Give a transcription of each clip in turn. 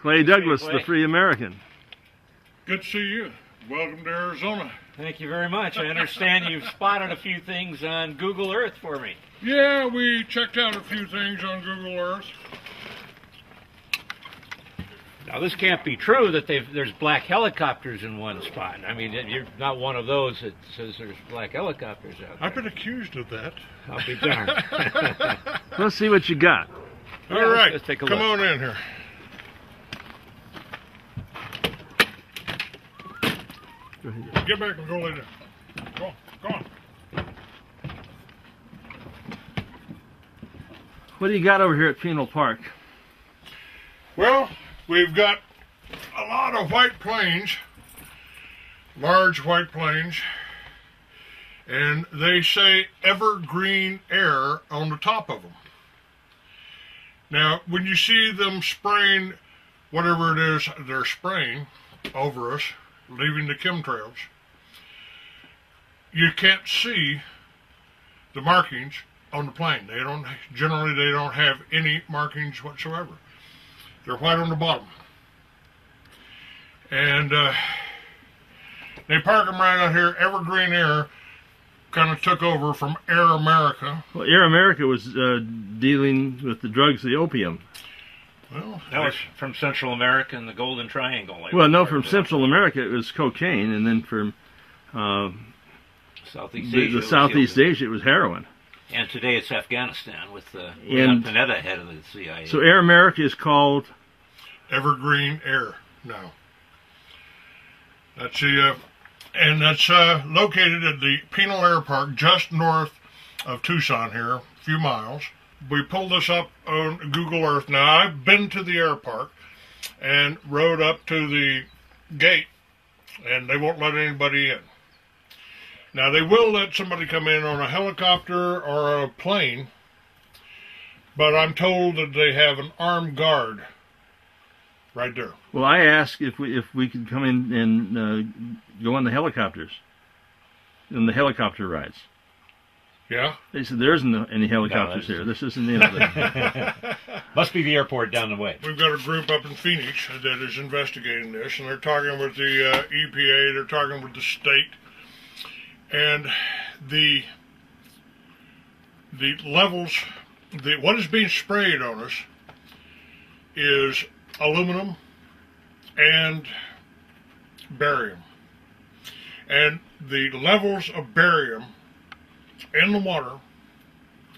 Clay Douglas, the Free American. Good to see you. Welcome to Arizona. Thank you very much. I understand you've spotted a few things on Google Earth for me. Yeah, we checked out a few things on Google Earth. Now, this can't be true that there's black helicopters in one spot. I mean, you're not one of those that says there's black helicopters out there. I've been accused of that. I'll be darned. Let's see what you got. All right, let's take a come look. on in here. Go ahead. Get back and go lay down. Go on, go on. What do you got over here at Pima Park? Well, we've got a lot of white planes, large white planes, and they say Evergreen Air on the top of them. Now, when you see them spraying whatever it is they're spraying over us, leaving the chemtrails, you can't see the markings on the plane. Generally they don't have any markings whatsoever. They're white on the bottom. And they park them right out here. Evergreen Air kind of took over from Air America. Well, Air America was dealing with the drugs, the opium. Well, That was from Central America and the Golden Triangle. Well, no, from Central America it was cocaine, and then from Southeast Asia. the Southeast Asia it was heroin. And today it's Afghanistan with And- Panetta, head of the CIA. So Air America is called... Evergreen Air now. That's the and that's located at the Pima Air Park, just north of Tucson here, a few miles. We pulled this up on Google Earth. Now, I've been to the air park and rode up to the gate, and they won't let anybody in. Now, they will let somebody come in on a helicopter or a plane, but I'm told that they have an armed guard right there. Well, I asked if we could come in and go on the helicopters, on the helicopter rides. Yeah? They said there isn't any helicopters here. This isn't the Must be the airport down the way. We've got a group up in Phoenix that is investigating this, and they're talking with the EPA, they're talking with the state, and the levels, what is being sprayed on us is aluminum and barium. And the levels of barium in the water,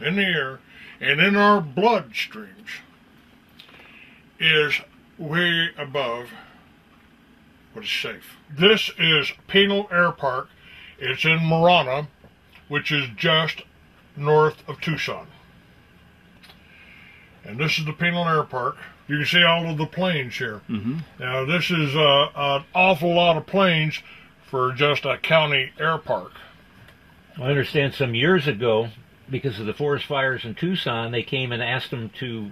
in the air, and in our bloodstreams is way above what is safe. This is Pima Air Park. It's in Marana, which is just north of Tucson. And this is the Pima Air Park. You can see all of the planes here. Mm-hmm. Now, this is an awful lot of planes for just a county air park. I understand some years ago, because of the forest fires in Tucson, they came and asked them to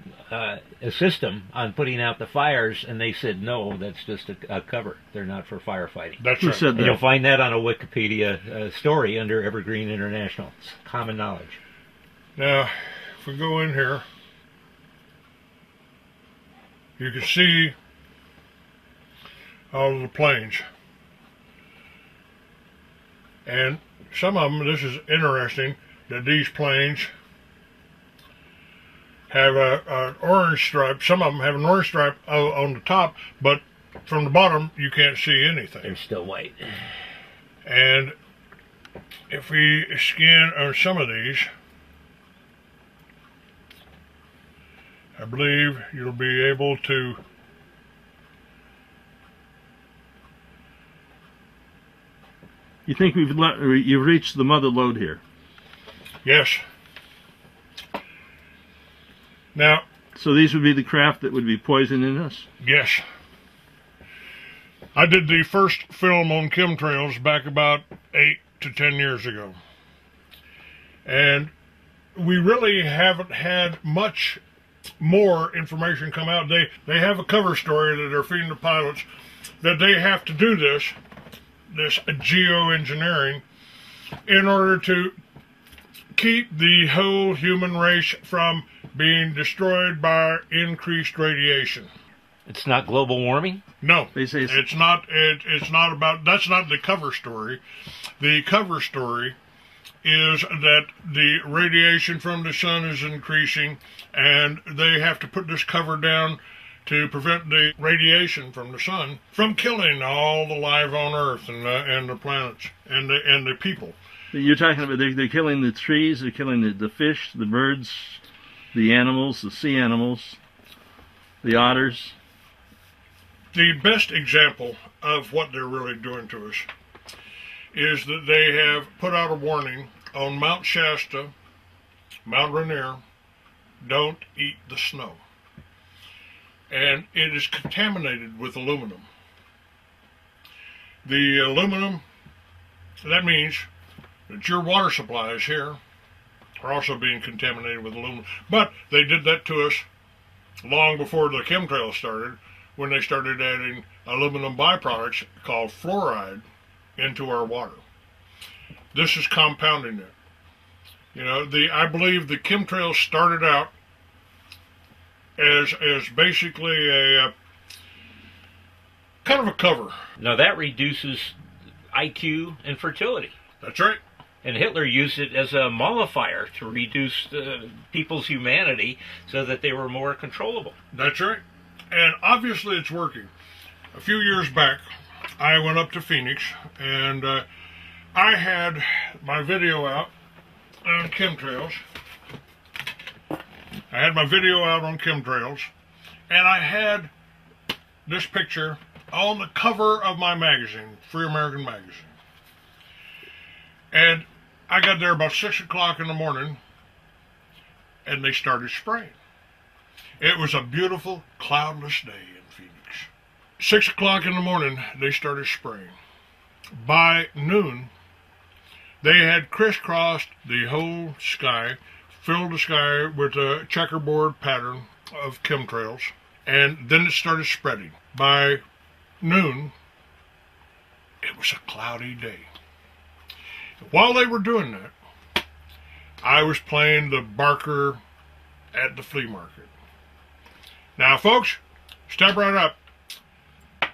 assist them on putting out the fires, and they said, no, that's just a cover. They're not for firefighting. That's Who right. said And that? you'll find that on a Wikipedia story under Evergreen International. It's common knowledge. Now, if we go in here, you can see all of the planes. And some of them, this is interesting, that these planes have an orange stripe. Some of them have an orange stripe on the top, but from the bottom, you can't see anything. They're still white. And if we scan on some of these, I believe you'll be able to You think you've reached the mother lode here? yes. Now, So these would be the craft that would be poisoning us? yes. I did the first film on chemtrails back about 8 to 10 years ago. And we really haven't had much more information come out. They have a cover story that they're feeding the pilots that they have to do this geoengineering in order to keep the whole human race from being destroyed by increased radiation. It's not global warming? No, They say it's not. It's not about. That's not the cover story. The cover story is that the radiation from the sun is increasing, and they have to put this cover down to prevent the radiation from the sun from killing all the life on Earth and the planets and the people. you're talking about they're killing the trees, they're killing the fish, the birds, the animals, the sea animals, the otters. The best example of what they're really doing to us is that they have put out a warning on Mount Shasta, Mount Rainier, don't eat the snow. And it is contaminated with aluminum. The aluminum, that means that your water supplies here are also being contaminated with aluminum. But they did that to us long before the chemtrails started, when they started adding aluminum byproducts called fluoride into our water. This is compounding it. You know, I believe the chemtrails started out as basically a kind of a cover. Now that reduces IQ and fertility. That's right. And Hitler used it as a mollifier to reduce people's humanity so that they were more controllable. That's right. And obviously it's working. A few years back, I went up to Phoenix, and I had my video out on chemtrails. I had my video out on chemtrails, and I had this picture on the cover of my magazine, Free American Magazine. And I got there about 6 o'clock in the morning, and they started spraying. It was a beautiful, cloudless day in Phoenix. 6 o'clock in the morning, they started spraying. By noon, they had crisscrossed the whole sky, filled the sky with a checkerboard pattern of chemtrails, and then it started spreading. By noon, it was a cloudy day. While they were doing that, I was playing the barker at the flea market. Now, folks, step right up.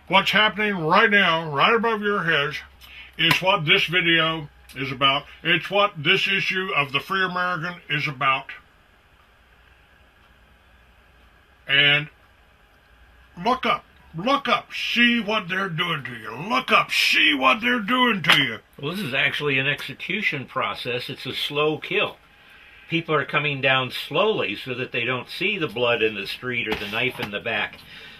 What's happening right now, right above your heads, is what this video is about. It's what this issue of the Free American is about. And look up, see what they're doing to you. Look up, see what they're doing to you. Well, this is actually an execution process. It's a slow kill. People are coming down slowly so that they don't see the blood in the street or the knife in the back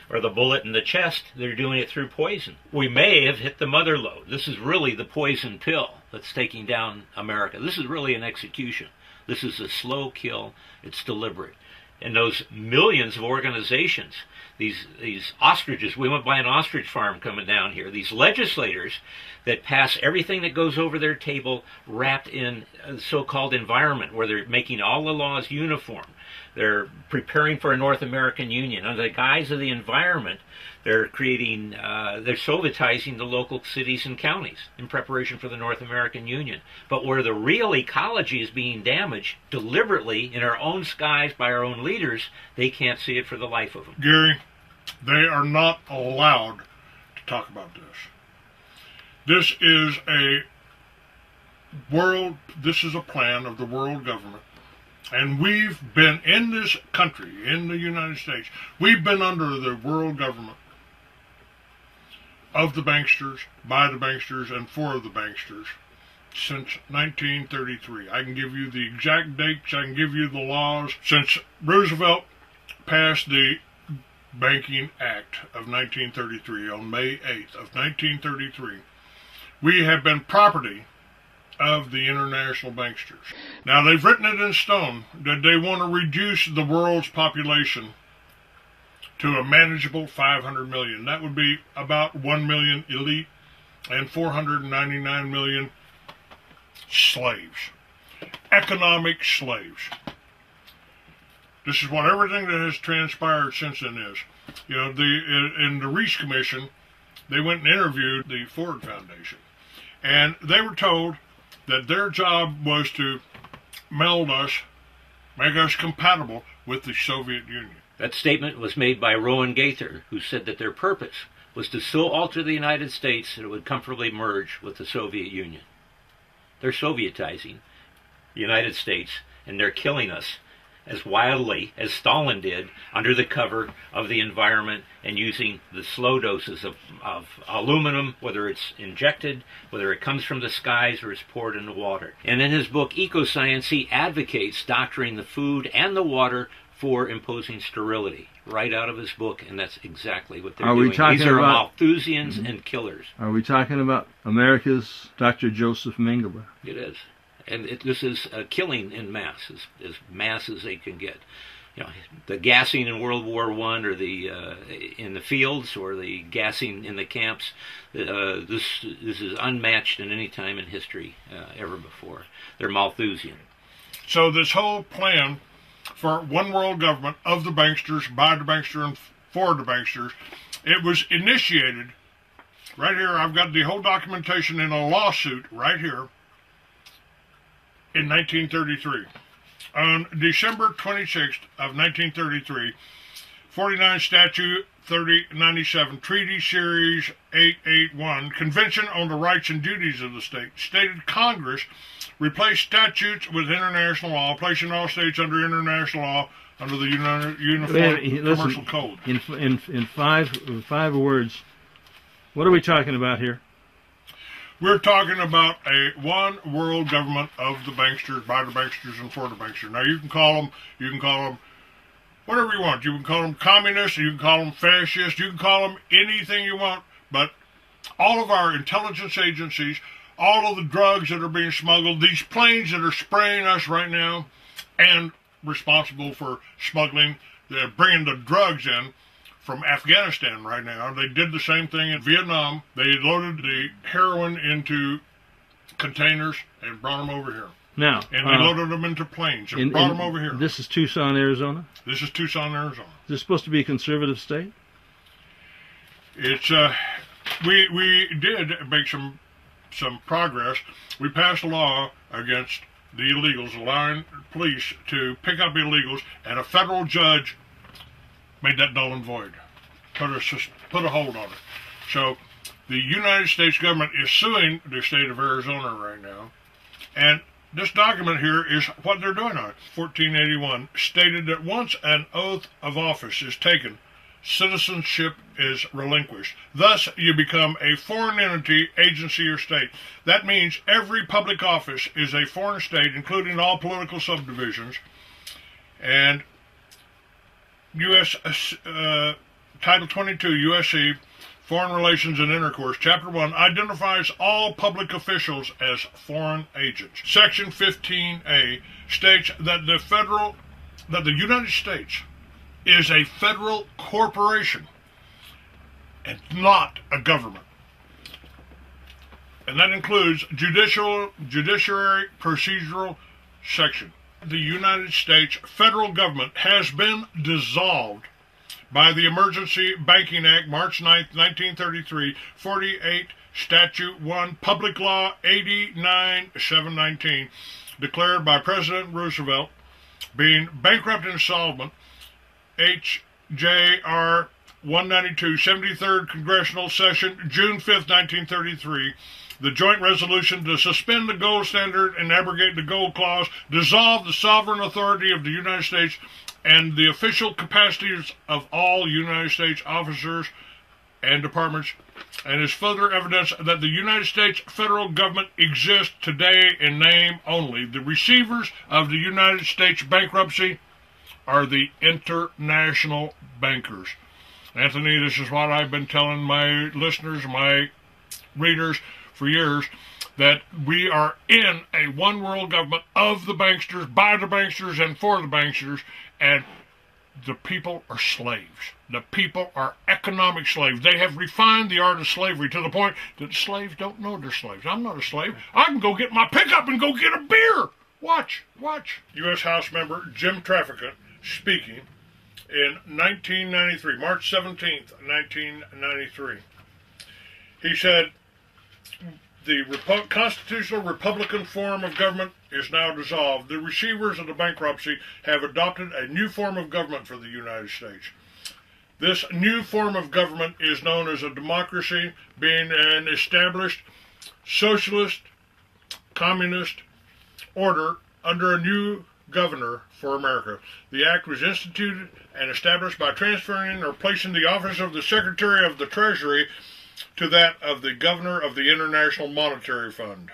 or the bullet in the chest. They're doing it through poison. We may have hit the mother lode. This is really the poison pill that's taking down America. This is really an execution. This is a slow kill. It's deliberate. And those millions of organizations, these ostriches, we went by an ostrich farm coming down here, these legislators that pass everything that goes over their table wrapped in a so-called environment, where they're making all the laws uniform. They're preparing for a North American Union. Under the guise of the environment, they're creating, they're Sovietizing the local cities and counties in preparation for the North American Union. But where the real ecology is being damaged deliberately in our own skies by our own leaders, they can't see it for the life of them. Gary, they are not allowed to talk about this. This is a plan of the world government. And we've been in this country, in the United States, we've been under the world government of the banksters, by the banksters, and for the banksters since 1933. I can give you the exact dates, I can give you the laws. Since Roosevelt passed the Banking Act of 1933 on May 8th of 1933, we have been property of the international banksters. Now, they've written it in stone that they want to reduce the world's population to a manageable 500 million. That would be about 1 million elite and 499 million slaves. Economic slaves. This is what everything that has transpired since then is. You know, in the Reese Commission, they went and interviewed the Ford Foundation. And they were told that their job was to meld us, make us compatible with the Soviet Union. That statement was made by Rowan Gaither, who said that their purpose was to so alter the United States that it would comfortably merge with the Soviet Union. They're Sovietizing the United States, and they're killing us as wildly as Stalin did under the cover of the environment and using the slow doses of aluminum, whether it's injected, whether it comes from the skies or it's poured into water. And in his book, Ecoscience, he advocates doctoring the food and the water for imposing sterility, right out of his book, and that's exactly what they're doing. These are Malthusians and killers. Are we talking about America's Dr. Joseph Mengele? It is. And this is killing in mass, as mass as they can get. You know, the gassing in World War I, or the in the fields, or the gassing in the camps. This is unmatched in any time in history ever before. They're Malthusian. So this whole plan for one world government of the banksters, by the bankster, and for the banksters, it was initiated right here. I've got the whole documentation in a lawsuit right here. In 1933. On December 26th of 1933, 49 Statute 3097, Treaty Series 881, Convention on the Rights and Duties of the State, stated Congress replaced statutes with international law, placing all states under international law under the Uniform Commercial Code. In five words, what are we talking about here? We're talking about a one world government of the banksters, by the banksters, and for the banksters. Now you can call them whatever you want. You can call them communists, you can call them fascists, you can call them anything you want, but all of our intelligence agencies, all of the drugs that are being smuggled, these planes that are spraying us right now, and responsible for smuggling, bringing the drugs in from Afghanistan right now. They did the same thing in Vietnam. They loaded the heroin into containers and brought them over here. Now, and they loaded them into planes and brought them over here. This is Tucson, Arizona? This is Tucson, Arizona. Is this supposed to be a conservative state? It's we did make some progress. We passed a law against the illegals, allowing police to pick up illegals, and a federal judge made that null and void, put a hold on it. So the United States government is suing the state of Arizona right now, and this document here is what they're doing on it. 1481 stated that once an oath of office is taken, citizenship is relinquished. Thus, you become a foreign entity, agency, or state. That means every public office is a foreign state, including all political subdivisions, and U.S. Title 22, USC, Foreign Relations and Intercourse, Chapter 1, identifies all public officials as foreign agents. Section 15A states that the United States is a federal corporation and not a government. And that includes judiciary procedural section. The United States federal government has been dissolved by the Emergency Banking Act, March 9, 1933, 48 Statute 1, Public Law 89-719, declared by President Roosevelt, being bankrupt and insolvent, H.J.R. 192, 73rd Congressional Session, June 5, 1933, the joint resolution to suspend the gold standard and abrogate the gold clause, dissolve the sovereign authority of the United States and the official capacities of all United States officers and departments, and is further evidence that the United States federal government exists today in name only. The receivers of the United States bankruptcy are the international bankers. Anthony, this is what I've been telling my listeners, my readers, for years, that we are in a one world government of the banksters, by the banksters, and for the banksters, and the people are slaves. The people are economic slaves. They have refined the art of slavery to the point that slaves don't know they're slaves. I'm not a slave. I can go get my pickup and go get a beer. Watch. U.S. House member Jim Traficant speaking in 1993, March 17th, 1993. He said, The constitutional Republican form of government is now dissolved. The receivers of the bankruptcy have adopted a new form of government for the United States. This new form of government is known as a democracy, being an established socialist, communist order under a new governor for America. The act was instituted and established by transferring or placing the office of the Secretary of the Treasury to that of the Governor of the International Monetary Fund.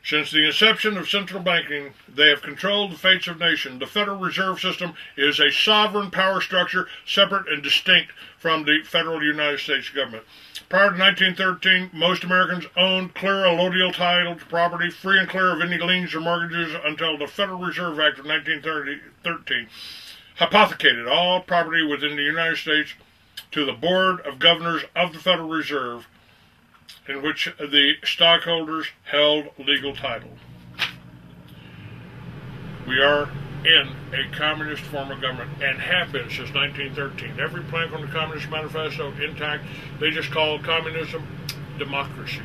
Since the inception of central banking, they have controlled the fates of nations. The Federal Reserve System is a sovereign power structure separate and distinct from the federal United States government. Prior to 1913, most Americans owned clear allodial title to property, free and clear of any liens or mortgages, until the Federal Reserve Act of 1913 hypothecated all property within the United States to the Board of Governors of the Federal Reserve, in which the stockholders held legal title. We are in a communist form of government and have been since 1913. Every plank on the Communist Manifesto intact. They just call communism democracy.